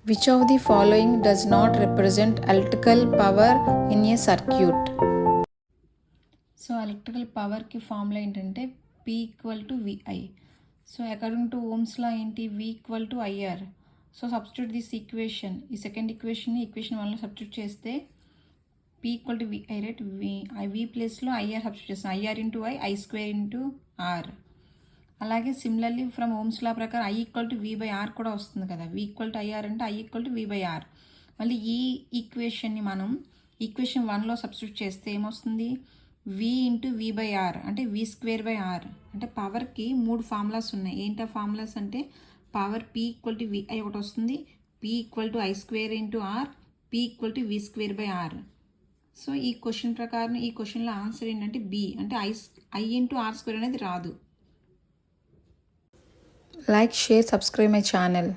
Which of the following does not represent electrical power in a circuit? So electrical పవర్కి formula ఏంటంటే P equal to VI. So according to Ohm's law ఏంటి V equal to IR. So substitute this equation, ఈ second equation equation 1లో substitute చేస్తే P equal to VI right. V ప్లేస్లో IR substitute చేస్తాం. IR into I square into R. అలాగే similarly from Ohm's law ప్రకారం I equal to V/R కూడా వస్తుంది కదా. V ఈక్వల్ టు IR అంటే I ఈక్వల్ టు V/R. మళ్ళీ ఈ ఈక్వేషన్ని మనం ఈక్వేషన్ 1లో సబ్స్టిట్యూట్ చేస్తే ఏమొస్తుంది? V ఇంటూ V/R అంటే V స్క్వేర్ బై R. అంటే పవర్కి 3 ఫార్ములాస్ ఉన్నాయి. ఏంటా ఫార్ములాస్ అంటే power P equal to VI ఒకటి వస్తుంది, P equal to I square into R, P equal to V square by R. So ఈ క్వశ్చన్ ప్రకారం ఈ క్వశ్చన్లో ఆన్సర్ ఏంటంటే B అంటే I ఇంటూ R స్క్వేర్ అనేది రాదు. Like, share, subscribe my channel.